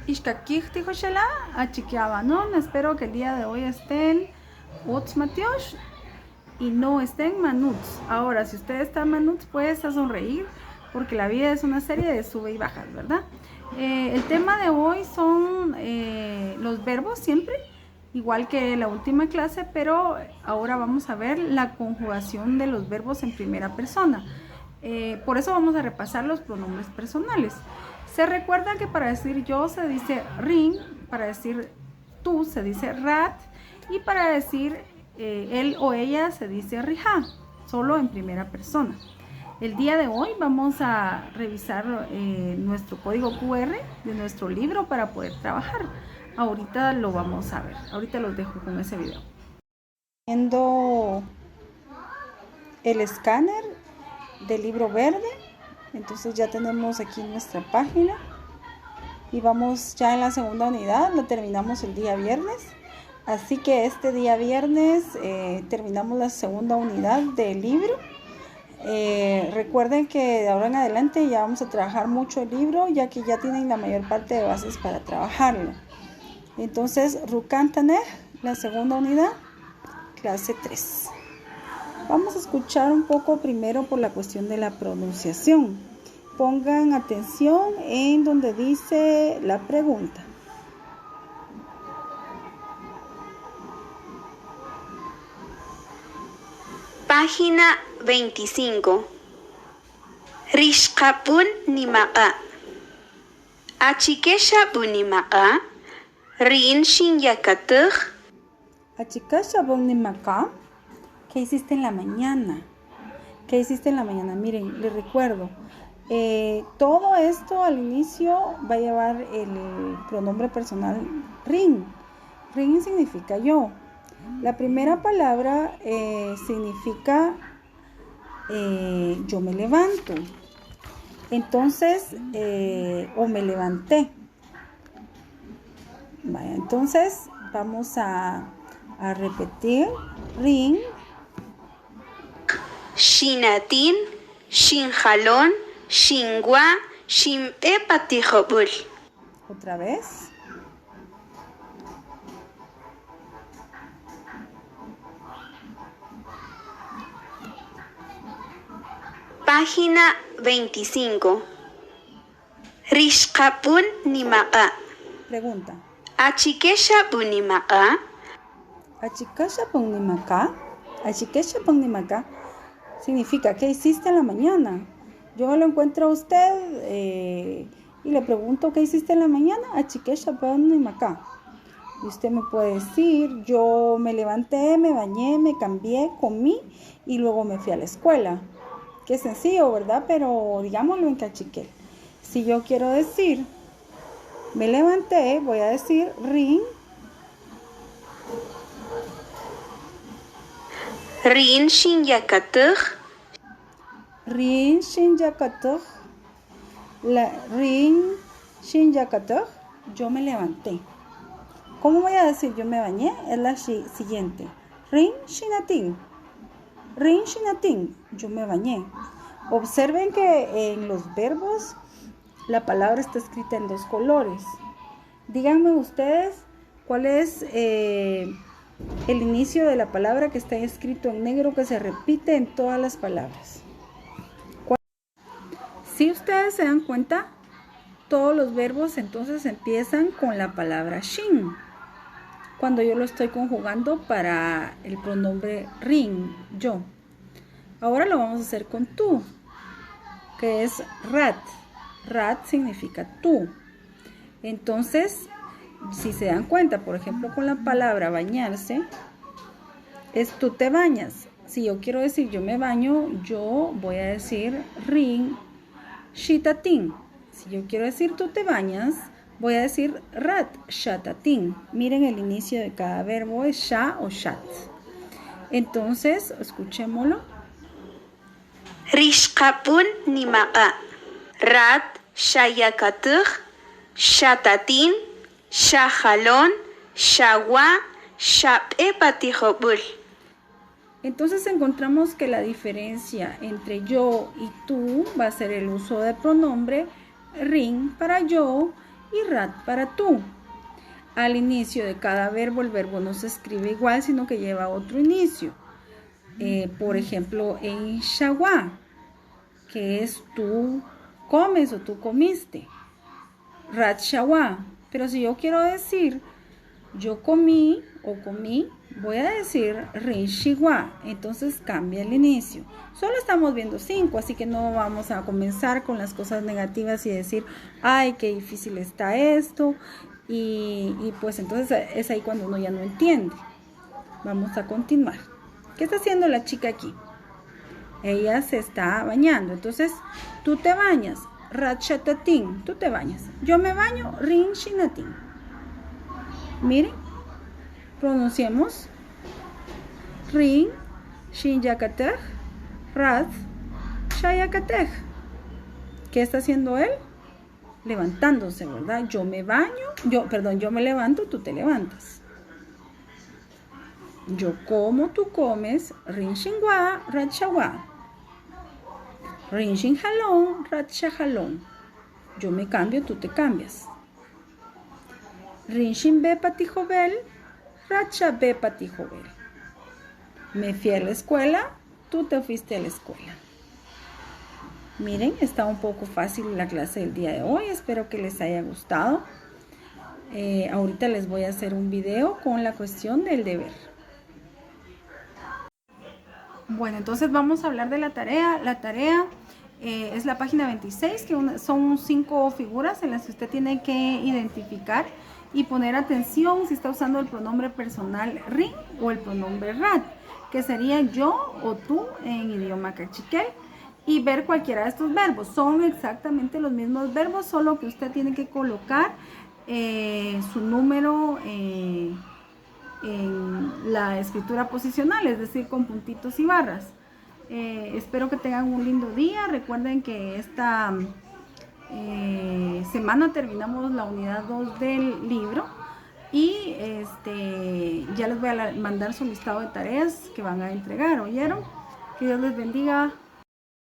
Ishkakik Tijoshala, Achiquiabanon. Espero que el día de hoy estén Uts Matiosh y no estén Manuts. Ahora, si usted está Manuts, puede sonreír porque la vida es una serie de sube y bajas, ¿verdad? El tema de hoy son los verbos siempre, igual que la última clase, pero ahora vamos a ver la conjugación de los verbos en primera persona. Por eso vamos a repasar los pronombres personales. Se recuerda que para decir yo se dice ring, para decir tú se dice rat y para decir él o ella se dice rija, solo en primera persona. El día de hoy vamos a revisar nuestro código QR de nuestro libro para poder trabajar. Ahorita lo vamos a ver, ahorita los dejo con ese video. Viendo el escáner del libro verde, entonces ya tenemos aquí nuestra página y vamos ya en la segunda unidad, la terminamos el día viernes, así que este día viernes terminamos la segunda unidad del libro. Recuerden que de ahora en adelante ya vamos a trabajar mucho el libro, ya que ya tienen la mayor parte de bases para trabajarlo. Entonces, Rukantanej, la segunda unidad, clase 3. Vamos a escuchar un poco primero por la cuestión de la pronunciación. Pongan atención en donde dice la pregunta. Página 25. Rishkapun nimaka. Achikeshabun nimaka. Rin shinyakatuj. Achikeshabun nimaka. ¿Qué hiciste en la mañana? ¿Qué hiciste en la mañana? Miren, les recuerdo, todo esto al inicio va a llevar el pronombre personal rin. Rin significa yo. La primera palabra significa yo me levanto. Entonces, o me levanté. Vaya, entonces vamos a repetir rin. Shinatin, shinjalon, shingwa, shimpepatijobul. Otra vez. Página 25. Rishkapun nimaka. Pregunta. Achikeshabun nimaka. Achikeshabun nimaka. Achikeshabun nimaka significa ¿qué hiciste en la mañana? Yo lo encuentro a usted y le pregunto ¿qué hiciste en la mañana? Achikeshabun nimaka. Y usted me puede decir yo me levanté, me bañé, me cambié, comí y luego me fui a la escuela. Qué sencillo, ¿verdad? Pero digámoslo en cachiquel. Si yo quiero decir me levanté, voy a decir rin. Rin shinyakatuj. Rin shinyakatuj. Rin shinyakatuj. Yo me levanté. ¿Cómo voy a decir yo me bañé? Es la siguiente. Rin shinatin. Rin shinatin. Yo me bañé. Observen que en los verbos la palabra está escrita en dos colores. Díganme ustedes cuál es el inicio de la palabra que está escrito en negro que se repite en todas las palabras. Si ustedes se dan cuenta, todos los verbos entonces empiezan con la palabra shin. Cuando yo lo estoy conjugando para el pronombre rin, yo. Ahora lo vamos a hacer con tú, que es rat. Rat significa tú. Entonces, si se dan cuenta, por ejemplo, con la palabra bañarse, es tú te bañas. Si yo quiero decir yo me baño, yo voy a decir rin shitatin. Si yo quiero decir tú te bañas, voy a decir rat shatatin. Miren el inicio de cada verbo es sha o shat. Entonces, escuchémoslo. Rishkapun nimaka. Rat shayakatuj. Shatatin. Shajalon. Shagwa. Shapepatijobul. Entonces encontramos que la diferencia entre yo y tú va a ser el uso del pronombre rin para yo y rat para tú. Al inicio de cada verbo, el verbo no se escribe igual, sino que lleva otro inicio. Por ejemplo, en shawa, que es tú comes o tú comiste. Rat shawa. Pero si yo quiero decir yo comí o comí, voy a decir rin shiwa. Entonces cambia el inicio. Solo estamos viendo 5, así que no vamos a comenzar con las cosas negativas y decir, ay, qué difícil está esto. Y pues entonces es ahí cuando uno ya no entiende. Vamos a continuar. ¿Qué está haciendo la chica aquí? Ella se está bañando. Entonces, tú te bañas. Ratchatatin, tú te bañas. Yo me baño. Rin shinatin. Miren, pronunciemos. Rin shinyakatej. Rat shayakatej. ¿Qué está haciendo él? Levantándose, ¿verdad? Yo me baño. Yo me levanto, tú te levantas. Yo como, tú comes. Rin shingwa, rat shawa. Rin shin halon, rat shahalon. Yo me cambio, tú te cambias. Rin shin be patijobel, rat be patijobel. Me fui a la escuela, tú te fuiste a la escuela. Miren, está un poco fácil la clase del día de hoy. Espero que les haya gustado. Ahorita les voy a hacer un video con la cuestión del deber. Bueno, entonces vamos a hablar de la tarea. La tarea es la página 26, que son 5 figuras en las que usted tiene que identificar y poner atención si está usando el pronombre personal rin o el pronombre rat, que sería yo o tú en idioma cachiquel, y ver cualquiera de estos verbos. Son exactamente los mismos verbos, solo que usted tiene que colocar su número en la escritura posicional, es decir, con puntitos y barras. Espero que tengan un lindo día. Recuerden que esta semana terminamos la unidad 2 del libro y ya les voy a mandar su listado de tareas que van a entregar. ¿Oyeron? Que Dios les bendiga.